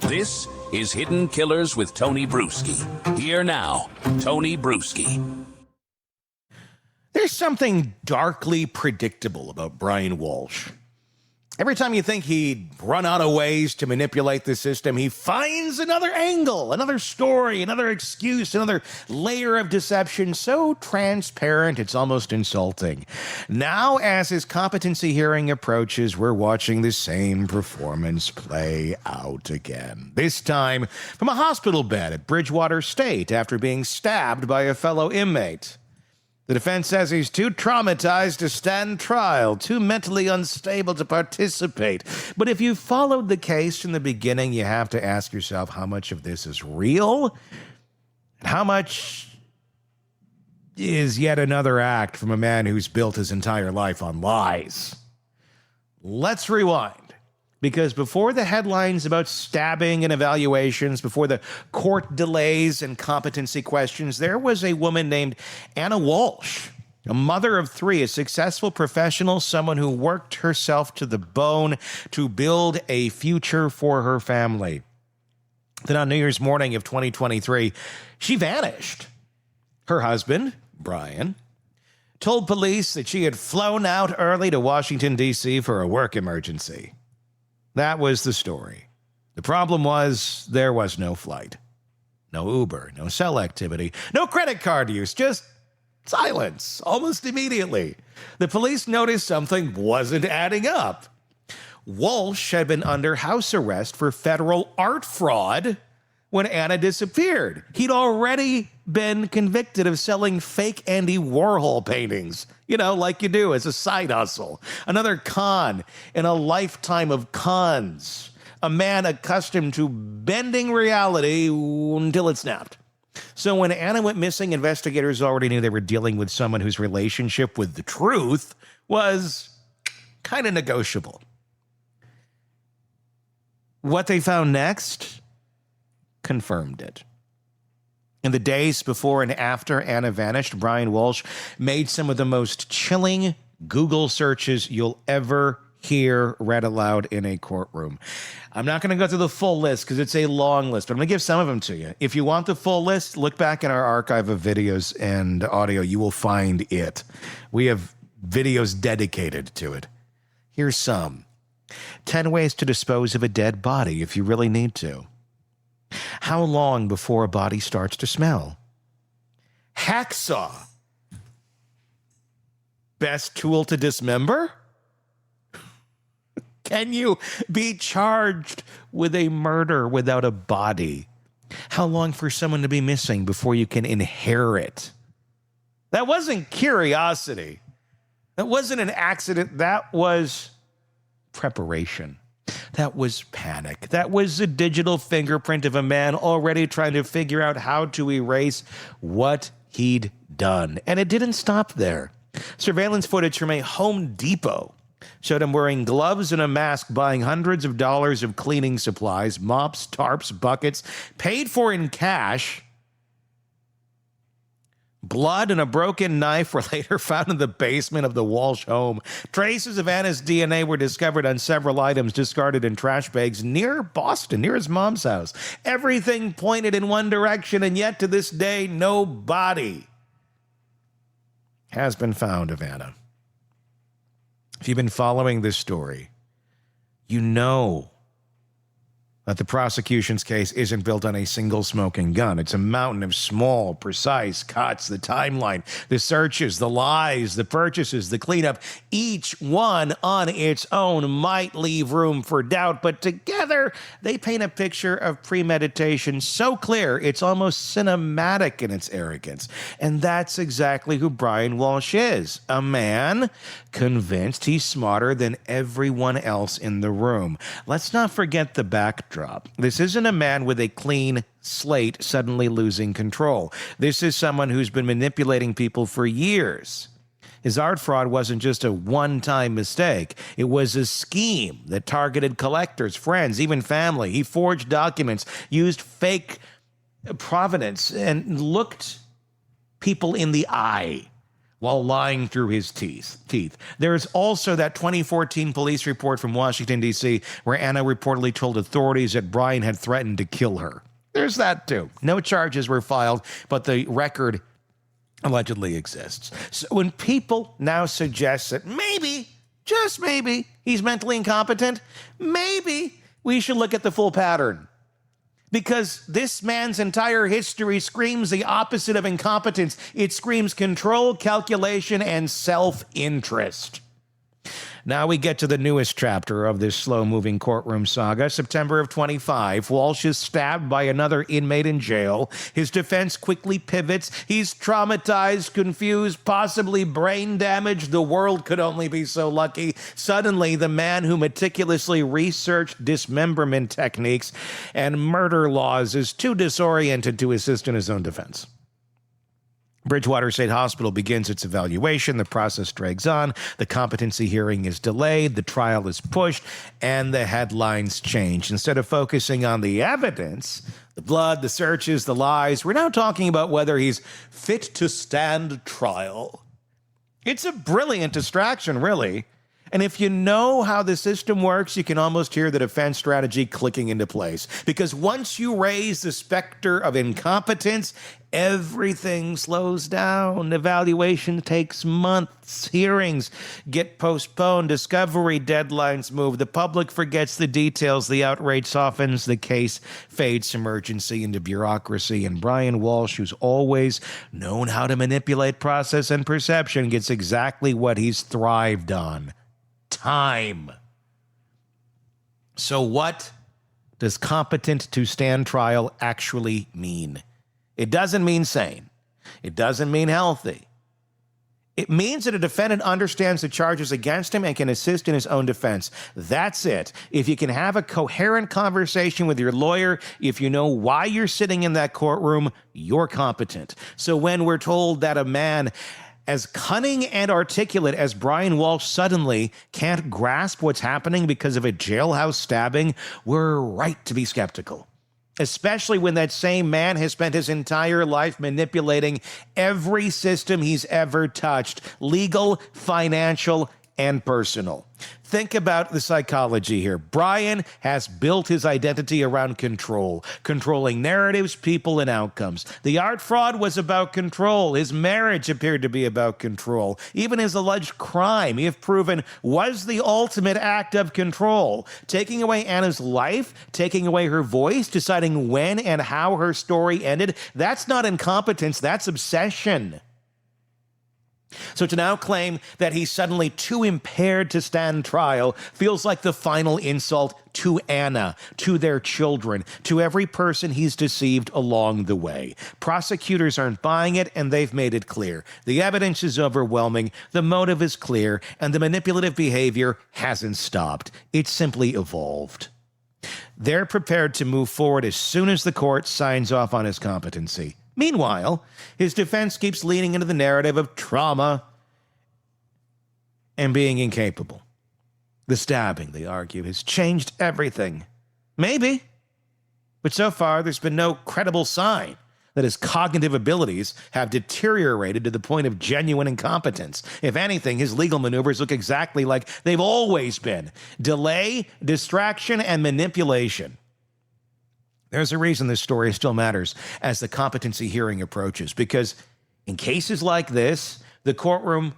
This is Hidden Killers with Tony Brueski. Here now, Tony Brueski. There's something darkly predictable about Brian Walshe. Every time you think he'd run out of ways to manipulate the system, he finds another angle, another story, another excuse, another layer of deception so transparent it's almost insulting. Now, as his competency hearing approaches, we're watching the same performance play out again. This time from a hospital bed at Bridgewater State after being stabbed by a fellow inmate. The defense says he's too traumatized to stand trial, too mentally unstable to participate. But if you followed the case from the beginning, you have to ask yourself how much of this is real and how much is yet another act from a man who's built his entire life on lies. Let's rewind. Because before the headlines about stabbing and evaluations, before the court delays and competency questions, there was a woman named Ana Walshe, a mother of three, a successful professional, someone who worked herself to the bone to build a future for her family. Then on New Year's morning of 2023, she vanished. Her husband, Brian, told police that she had flown out early to Washington, D.C. for a work emergency. That was the story. The problem was there was no flight, no Uber, no cell activity, no credit card use, just silence almost immediately. The police noticed something wasn't adding up. Walshe had been under house arrest for federal art fraud when Ana disappeared. He'd already been convicted of selling fake Andy Warhol paintings, like you do as a side hustle. Another con in a lifetime of cons. A man accustomed to bending reality until it snapped. So when Ana went missing, investigators already knew they were dealing with someone whose relationship with the truth was kind of negotiable. What they found next confirmed it. In the days before and after Ana vanished, Brian Walshe made some of the most chilling Google searches you'll ever hear read aloud in a courtroom. I'm not going to go through the full list because it's a long list, but I'm going to give some of them to you. If you want the full list, look back in our archive of videos and audio. You will find it. We have videos dedicated to it. Here's some. 10 ways to dispose of a dead body if you really need to. How long before a body starts to smell? Hacksaw. Best tool to dismember? Can you be charged with a murder without a body? How long for someone to be missing before you can inherit? That wasn't curiosity. That wasn't an accident. That was preparation. That was panic. That was a digital fingerprint of a man already trying to figure out how to erase what he'd done. And it didn't stop there. Surveillance footage from a Home Depot showed him wearing gloves and a mask, buying hundreds of dollars of cleaning supplies, mops, tarps, buckets, paid for in cash. Blood and a broken knife were later found in the basement of the Walshe home. Traces of Ana's DNA were discovered on several items discarded in trash bags near Boston, near his mom's house. Everything pointed in one direction, and yet to this day, no body has been found of Ana. If you've been following this story, you know that the prosecution's case isn't built on a single smoking gun. It's a mountain of small, precise cuts, the timeline, the searches, the lies, the purchases, the cleanup. Each one on its own might leave room for doubt, but together they paint a picture of premeditation so clear it's almost cinematic in its arrogance. And that's exactly who Brian Walshe is, a man convinced he's smarter than everyone else in the room. Let's not forget the backdrop. This isn't a man with a clean slate suddenly losing control. This is someone who's been manipulating people for years. His art fraud wasn't just a one-time mistake. It was a scheme that targeted collectors, friends, even family. He forged documents, used fake provenance, and looked people in the eye while lying through his teeth. There's also that 2014 police report from Washington, D.C., where Ana reportedly told authorities that Brian had threatened to kill her. There's that, too. No charges were filed, but the record allegedly exists. So when people now suggest that maybe, just maybe, he's mentally incompetent, maybe we should look at the full pattern. Because this man's entire history screams the opposite of incompetence. It screams control, calculation, and self-interest. Now we get to the newest chapter of this slow-moving courtroom saga. September of 25, Walsh is stabbed by another inmate in jail. His defense quickly pivots. He's traumatized, confused, possibly brain damaged. The world could only be so lucky. Suddenly, the man who meticulously researched dismemberment techniques and murder laws is too disoriented to assist in his own defense. Bridgewater State Hospital begins its evaluation. The process drags on. The competency hearing is delayed. The trial is pushed, and the headlines change. Instead of focusing on the evidence, the blood, the searches, the lies, we're now talking about whether he's fit to stand trial. It's a brilliant distraction, really. And if you know how the system works, you can almost hear the defense strategy clicking into place. Because once you raise the specter of incompetence, everything slows down. Evaluation takes months. Hearings get postponed. Discovery deadlines move. The public forgets the details. The outrage softens. The case fades from urgency into bureaucracy. And Brian Walshe, who's always known how to manipulate process and perception, gets exactly what he's thrived on. Time. So what does competent to stand trial actually mean? It doesn't mean sane. It doesn't mean healthy. It means that a defendant understands the charges against him and can assist in his own defense. That's it. If you can have a coherent conversation with your lawyer, if you know why you're sitting in that courtroom, you're competent. So when we're told that a man as cunning and articulate as Brian Walshe suddenly can't grasp what's happening because of a jailhouse stabbing, we're right to be skeptical. Especially when that same man has spent his entire life manipulating every system he's ever touched, legal, financial, and personal. Think about the psychology here. Brian has built his identity around control, controlling narratives, people, and outcomes. The art fraud was about control. His marriage appeared to be about control. Even his alleged crime, if proven, was the ultimate act of control. Taking away Ana's life, taking away her voice, deciding when and how her story ended, that's not incompetence, that's obsession. So to now claim that he's suddenly too impaired to stand trial feels like the final insult to Ana, to their children, to every person he's deceived along the way. Prosecutors aren't buying it, and they've made it clear. The evidence is overwhelming, the motive is clear, and the manipulative behavior hasn't stopped. It's simply evolved. They're prepared to move forward as soon as the court signs off on his competency. Meanwhile, his defense keeps leaning into the narrative of trauma and being incapable. The stabbing, they argue, has changed everything. Maybe. But so far, there's been no credible sign that his cognitive abilities have deteriorated to the point of genuine incompetence. If anything, his legal maneuvers look exactly like they've always been: delay, distraction, and manipulation. There's a reason this story still matters as the competency hearing approaches, because in cases like this, the courtroom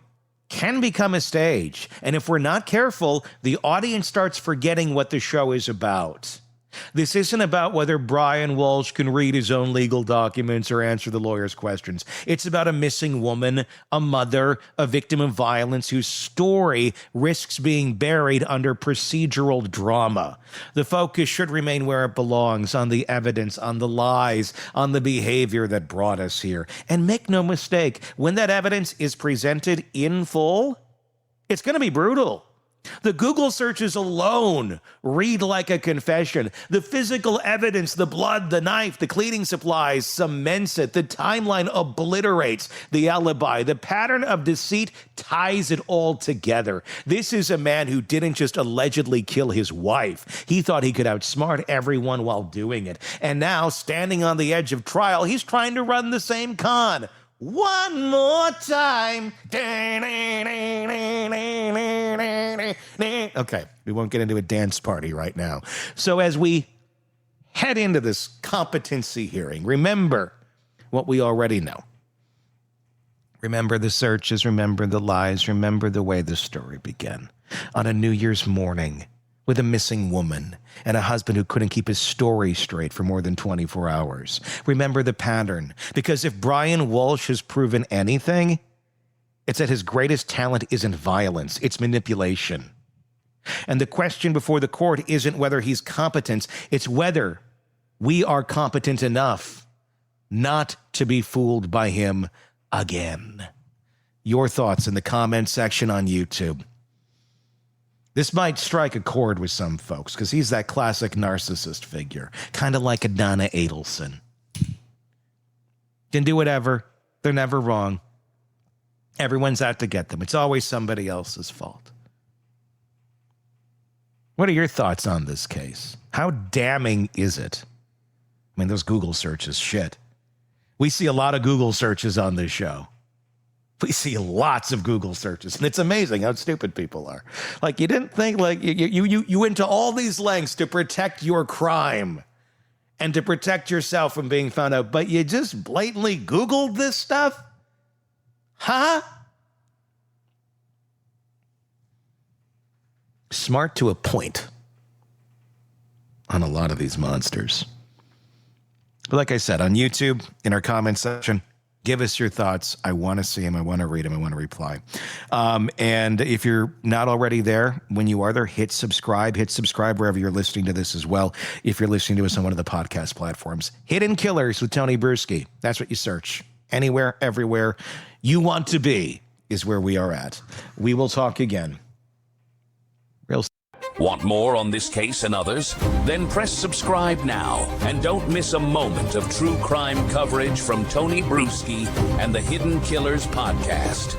can become a stage. And if we're not careful, the audience starts forgetting what the show is about. This isn't about whether Brian Walshe can read his own legal documents or answer the lawyer's questions. It's about a missing woman, a mother, a victim of violence whose story risks being buried under procedural drama. The focus should remain where it belongs, on the evidence, on the lies, on the behavior that brought us here. And make no mistake, when that evidence is presented in full, it's going to be brutal. The Google searches alone read like a confession. The physical evidence, the blood, the knife, the cleaning supplies cements it. The timeline obliterates the alibi. The pattern of deceit ties it all together. This is a man who didn't just allegedly kill his wife. He thought he could outsmart everyone while doing it. And now, standing on the edge of trial, he's trying to run the same con. one more time. Okay, we won't get into a dance party right now. So as we head into this competency hearing, remember what we already know. Remember the searches, remember the lies, remember the way the story began. On a New Year's morning, with a missing woman and a husband who couldn't keep his story straight for more than 24 hours. Remember the pattern, because if Brian Walshe has proven anything, it's that his greatest talent isn't violence, it's manipulation. And the question before the court isn't whether he's competent, it's whether we are competent enough not to be fooled by him again. Your thoughts in the comment section on YouTube. This might strike a chord with some folks because he's that classic narcissist figure, kind of like a Donna Adelson. Can do whatever. They're never wrong. Everyone's out to get them. It's always somebody else's fault. What are your thoughts on this case? How damning is it? I mean, those Google searches, shit. We see a lot of Google searches on this show. We see lots of Google searches, and it's amazing how stupid people are. Like, you didn't think, like, you went to all these lengths to protect your crime and to protect yourself from being found out, but you just blatantly Googled this stuff? Huh? Smart to a point on a lot of these monsters. But like I said, on YouTube, in our comment section, give us your thoughts. I want to see them. I want to read them. I want to reply. And if you're not already there, when you are there, hit subscribe. Hit subscribe wherever you're listening to this as well. If you're listening to us on one of the podcast platforms. Hidden Killers with Tony Brueski. That's what you search. Anywhere, everywhere you want to be is where we are at. We will talk again. Real. Want more on this case and others? Then press subscribe now and don't miss a moment of true crime coverage from Tony Brueski and the Hidden Killers podcast.